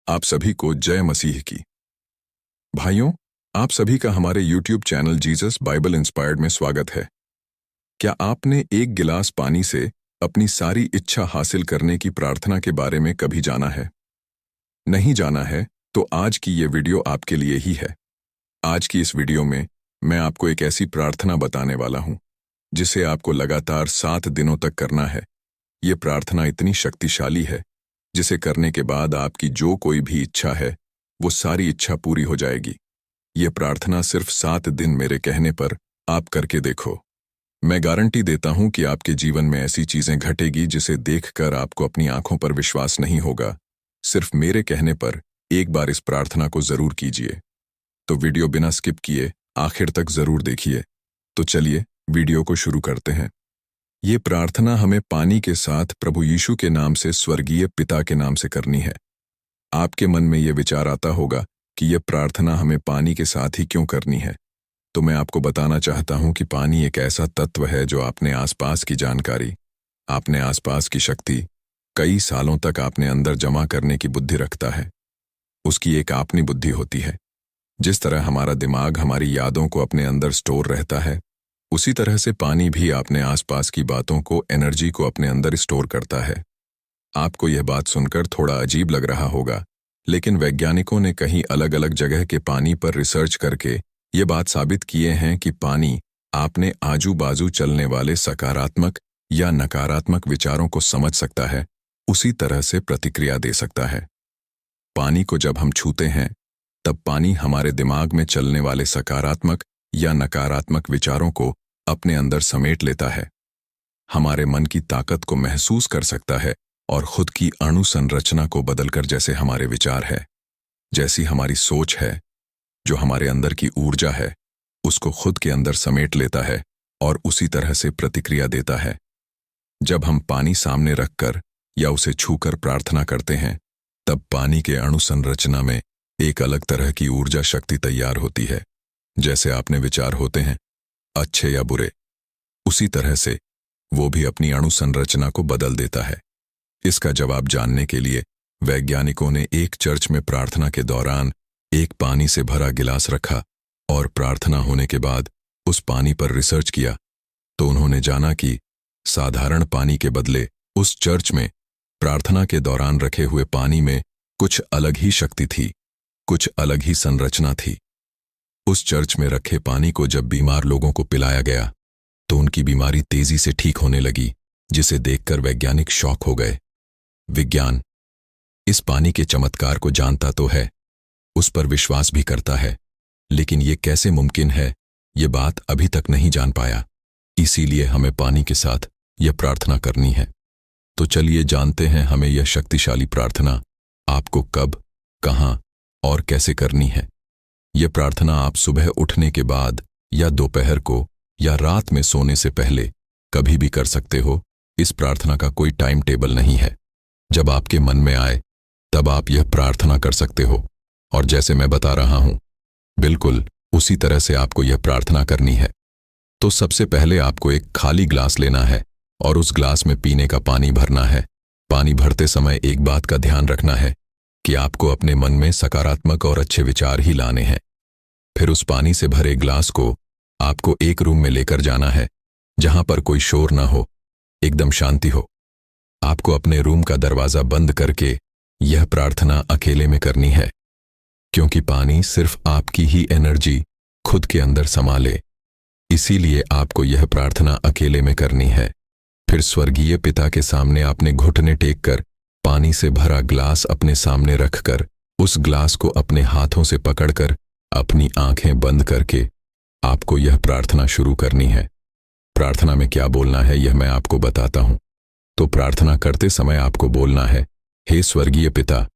आप सभी को जय मसीह की। भाइयों, आप सभी का हमारे YouTube channel Jesus Bible inspired में स्वागत है। क्या आपने एक गिलास पानी से अपनी सारी इच्छा हासिल करने की प्रार्थना के बारे में कभी जाना है? नहीं जाना है तो आज की ये वीडियो आपके लिए ही है। आज की इस वीडियो में मैं आपको एक ऐसी प्रार्थना बताने वाला हूं जिसे आपको लगातार 7 दिनों तक करना है। ये प्रार्थना इतनी शक्तिशाली है जिसे करने के बाद आपकी जो कोई भी इच्छा है वो सारी इच्छा पूरी हो जाएगी। ये प्रार्थना सिर्फ 7 दिन मेरे कहने पर आप करके देखो। मैं गारंटी देता हूं कि आपके जीवन में ऐसी चीजें घटेगी जिसे देखकर आपको अपनी आंखों पर विश्वास नहीं होगा। सिर्फ मेरे कहने पर एक बार इस प्रार्थना को जरूर कीजिए। तो वीडियो बिना स्किप किए आखिर तक जरूर देखिए। तो चलिए वीडियो को शुरू करते हैं। ये प्रार्थना हमें पानी के साथ प्रभु यीशु के नाम से स्वर्गीय पिता के नाम से करनी है। आपके मन में ये विचार आता होगा कि ये प्रार्थना हमें पानी के साथ ही क्यों करनी है। तो मैं आपको बताना चाहता हूं कि पानी एक ऐसा तत्व है जो आपने आसपास की जानकारी, आपने आसपास की शक्ति कई सालों तक आपने अंदर जमा करने की बुद्धि रखता है। उसकी एक अपनी बुद्धि होती है। जिस तरह हमारा दिमाग हमारी यादों को अपने अंदर स्टोर रहता है, उसी तरह से पानी भी अपने आसपास की बातों को, एनर्जी को अपने अंदर स्टोर करता है। आपको यह बात सुनकर थोड़ा अजीब लग रहा होगा, लेकिन वैज्ञानिकों ने कई अलग अलग जगह के पानी पर रिसर्च करके ये बात साबित किए हैं कि पानी आपने आजू बाजू चलने वाले सकारात्मक या नकारात्मक विचारों को समझ सकता है, उसी तरह से प्रतिक्रिया दे सकता है। पानी को जब हम छूते हैं तब पानी हमारे दिमाग में चलने वाले सकारात्मक या नकारात्मक विचारों को अपने अंदर समेट लेता है, हमारे मन की ताकत को महसूस कर सकता है और खुद की अणु संरचना को बदलकर, जैसे हमारे विचार है, जैसी हमारी सोच है, जो हमारे अंदर की ऊर्जा है, उसको खुद के अंदर समेट लेता है और उसी तरह से प्रतिक्रिया देता है। जब हम पानी सामने रखकर या उसे छूकर प्रार्थना करते हैं तब पानी के अणु संरचना में एक अलग तरह की ऊर्जा शक्ति तैयार होती है। जैसे आपने विचार होते हैं, अच्छे या बुरे, उसी तरह से वो भी अपनी अणु संरचना को बदल देता है। इसका जवाब जानने के लिए वैज्ञानिकों ने एक चर्च में प्रार्थना के दौरान एक पानी से भरा गिलास रखा और प्रार्थना होने के बाद उस पानी पर रिसर्च किया। तो उन्होंने जाना कि साधारण पानी के बदले उस चर्च में प्रार्थना के दौरान रखे हुए पानी में कुछ अलग ही शक्ति थी, कुछ अलग ही संरचना थी। उस चर्च में रखे पानी को जब बीमार लोगों को पिलाया गया तो उनकी बीमारी तेजी से ठीक होने लगी, जिसे देखकर वैज्ञानिक शॉक हो गए। विज्ञान इस पानी के चमत्कार को जानता तो है, उस पर विश्वास भी करता है, लेकिन ये कैसे मुमकिन है, ये बात अभी तक नहीं जान पाया। इसीलिए हमें पानी के साथ यह प्रार्थना करनी है। तो चलिए जानते हैं हमें यह शक्तिशाली प्रार्थना आपको कब, कहां और कैसे करनी है। यह प्रार्थना आप सुबह उठने के बाद या दोपहर को या रात में सोने से पहले कभी भी कर सकते हो। इस प्रार्थना का कोई टाइम टेबल नहीं है। जब आपके मन में आए तब आप यह प्रार्थना कर सकते हो, और जैसे मैं बता रहा हूं बिल्कुल उसी तरह से आपको यह प्रार्थना करनी है। तो सबसे पहले आपको एक खाली ग्लास लेना है और उस ग्लास में पीने का पानी भरना है। पानी भरते समय एक बात का ध्यान रखना है कि आपको अपने मन में सकारात्मक और अच्छे विचार ही लाने हैं। फिर उस पानी से भरे ग्लास को आपको एक रूम में लेकर जाना है जहां पर कोई शोर ना हो, एकदम शांति हो। आपको अपने रूम का दरवाजा बंद करके यह प्रार्थना अकेले में करनी है, क्योंकि पानी सिर्फ आपकी ही एनर्जी खुद के अंदर समा ले। इसीलिए आपको यह प्रार्थना अकेले में करनी है। फिर स्वर्गीय पिता के सामने आपने घुटने टेक कर पानी से भरा ग्लास अपने सामने रखकर उस ग्लास को अपने हाथों से पकड़कर अपनी आंखें बंद करके आपको यह प्रार्थना शुरू करनी है। प्रार्थना में क्या बोलना है यह मैं आपको बताता हूं। तो प्रार्थना करते समय आपको बोलना है, हे स्वर्गीय पिता,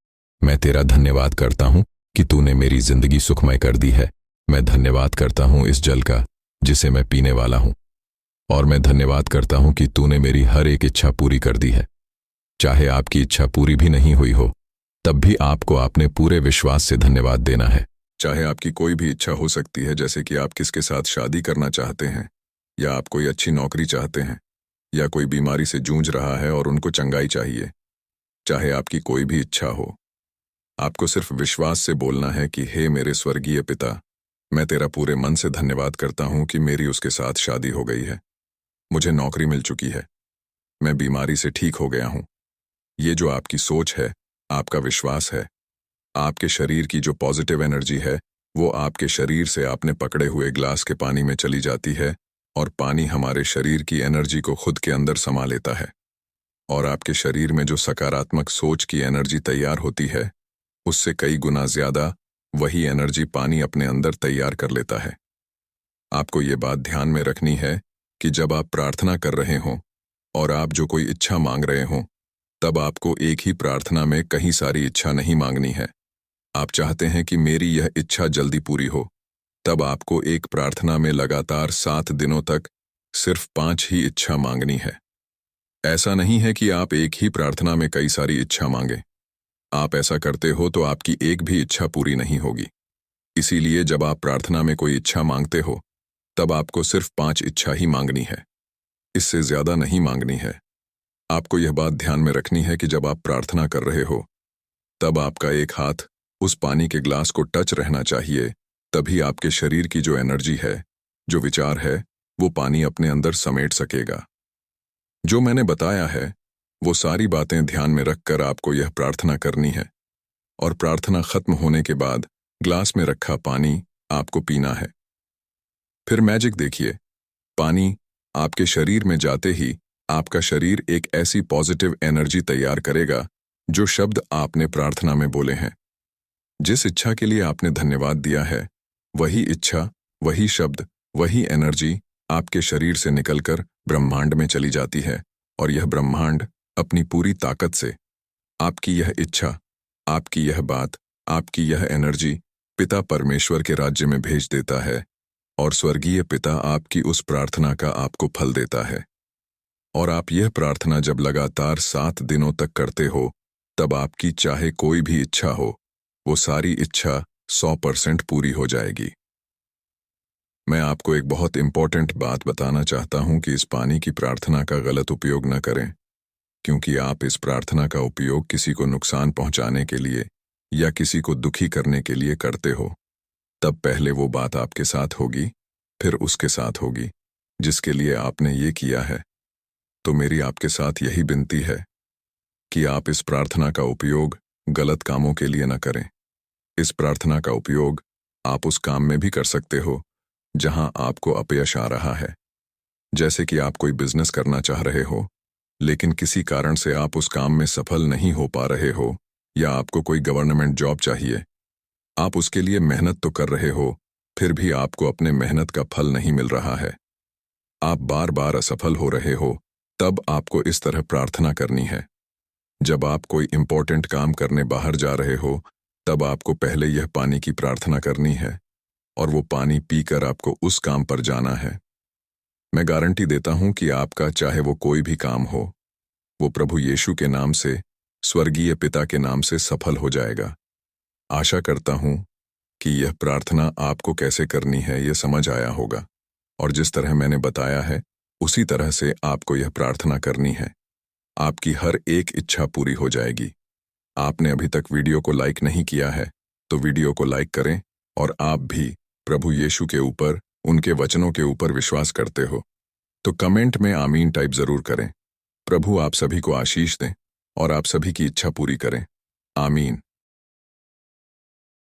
मैं तेरा धन्यवाद करता हूं कि तूने मेरी जिंदगी सुखमय कर दी है। मैं धन्यवाद करता हूं इस जल का जिसे मैं पीने वाला हूं, और मैं धन्यवाद करता हूं कि तूने मेरी हर एक इच्छा पूरी कर दी है। चाहे आपकी इच्छा पूरी भी नहीं हुई हो तब भी आपको अपने पूरे विश्वास से धन्यवाद देना है। चाहे आपकी कोई भी इच्छा हो सकती है, जैसे कि आप किसके साथ शादी करना चाहते हैं, या आप कोई अच्छी नौकरी चाहते हैं, या कोई बीमारी से जूझ रहा है और उनको चंगाई चाहिए। चाहे आपकी कोई भी इच्छा हो, आपको सिर्फ विश्वास से बोलना है कि हे मेरे स्वर्गीय पिता, मैं तेरा पूरे मन से धन्यवाद करता हूँ कि मेरी उसके साथ शादी हो गई है, मुझे नौकरी मिल चुकी है, मैं बीमारी से ठीक हो गया हूँ। ये जो आपकी सोच है, आपका विश्वास है, आपके शरीर की जो पॉजिटिव एनर्जी है, वो आपके शरीर से आपने पकड़े हुए ग्लास के पानी में चली जाती है और पानी हमारे शरीर की एनर्जी को खुद के अंदर समा लेता है। और आपके शरीर में जो सकारात्मक सोच की एनर्जी तैयार होती है, उससे कई गुना ज्यादा वही एनर्जी पानी अपने अंदर तैयार कर लेता है। आपको ये बात ध्यान में रखनी है कि जब आप प्रार्थना कर रहे हों और आप जो कोई इच्छा मांग रहे हों, तब आपको एक ही प्रार्थना में कहीं सारी इच्छा नहीं मांगनी है। आप चाहते हैं कि मेरी यह इच्छा जल्दी पूरी हो, तब आपको एक प्रार्थना में लगातार 7 दिनों तक सिर्फ 5 ही इच्छा मांगनी है। ऐसा नहीं है कि आप एक ही प्रार्थना में कई सारी इच्छा मांगे। आप ऐसा करते हो तो आपकी एक भी इच्छा पूरी नहीं होगी। इसीलिए जब आप प्रार्थना में कोई इच्छा मांगते हो, तब आपको सिर्फ 5 इच्छा ही मांगनी है, इससे ज्यादा नहीं मांगनी है। आपको यह बात ध्यान में रखनी है कि जब आप प्रार्थना कर रहे हो, तब आपका एक हाथ उस पानी के ग्लास को टच रहना चाहिए, तभी आपके शरीर की जो एनर्जी है, जो विचार है, वो पानी अपने अंदर समेट सकेगा। जो मैंने बताया है, वो सारी बातें ध्यान में रखकर आपको यह प्रार्थना करनी है और प्रार्थना खत्म होने के बाद ग्लास में रखा पानी आपको पीना है। फिर मैजिक देखिए, पानी आपके शरीर में जाते ही आपका शरीर एक ऐसी पॉजिटिव एनर्जी तैयार करेगा जो शब्द आपने प्रार्थना में बोले हैं। जिस इच्छा के लिए आपने धन्यवाद दिया है, वही इच्छा, वही शब्द, वही एनर्जी आपके शरीर से निकलकर ब्रह्मांड में चली जाती है और यह ब्रह्मांड अपनी पूरी ताकत से आपकी यह इच्छा, आपकी यह बात, आपकी यह एनर्जी पिता परमेश्वर के राज्य में भेज देता है और स्वर्गीय पिता आपकी उस प्रार्थना का आपको फल देता है। और आप यह प्रार्थना जब लगातार 7 दिनों तक करते हो, तब आपकी चाहे कोई भी इच्छा हो, वो सारी इच्छा 100% पूरी हो जाएगी। मैं आपको एक बहुत इंपॉर्टेंट बात बताना चाहता हूं कि इस पानी की प्रार्थना का गलत उपयोग न करें, क्योंकि आप इस प्रार्थना का उपयोग किसी को नुकसान पहुंचाने के लिए या किसी को दुखी करने के लिए करते हो। तब पहले वो बात आपके साथ होगी, फिर उसके साथ होगी जिसके लिए आपने ये किया है। तो मेरी आपके साथ यही विनती है कि आप इस प्रार्थना का उपयोग गलत कामों के लिए न करें। इस प्रार्थना का उपयोग आप उस काम में भी कर सकते हो जहां आपको अपयश आ रहा है। जैसे कि आप कोई बिजनेस करना चाह रहे हो, लेकिन किसी कारण से आप उस काम में सफल नहीं हो पा रहे हो, या आपको कोई गवर्नमेंट जॉब चाहिए। आप उसके लिए मेहनत तो कर रहे हो, फिर भी आपको अपने मेहनत का फल नहीं मिल रहा है। आप बार बार असफल हो रहे हो, तब आपको इस तरह प्रार्थना करनी है। जब आप कोई इंपॉर्टेंट काम करने बाहर जा रहे हो, तब आपको पहले यह पानी की प्रार्थना करनी है और वो पानी पीकर आपको उस काम पर जाना है। मैं गारंटी देता हूं कि आपका चाहे वो कोई भी काम हो, वो प्रभु यीशु के नाम से, स्वर्गीय पिता के नाम से सफल हो जाएगा। आशा करता हूं कि यह प्रार्थना आपको कैसे करनी है ये समझ आया होगा, और जिस तरह मैंने बताया है, उसी तरह से आपको यह प्रार्थना करनी है। आपकी हर एक इच्छा पूरी हो जाएगी। आपने अभी तक वीडियो को लाइक नहीं किया है, तो वीडियो को लाइक करें, और आप भी प्रभु यीशु के ऊपर, उनके वचनों के ऊपर विश्वास करते हो तो कमेंट में आमीन टाइप जरूर करें। प्रभु आप सभी को आशीष दें और आप सभी की इच्छा पूरी करें। आमीन।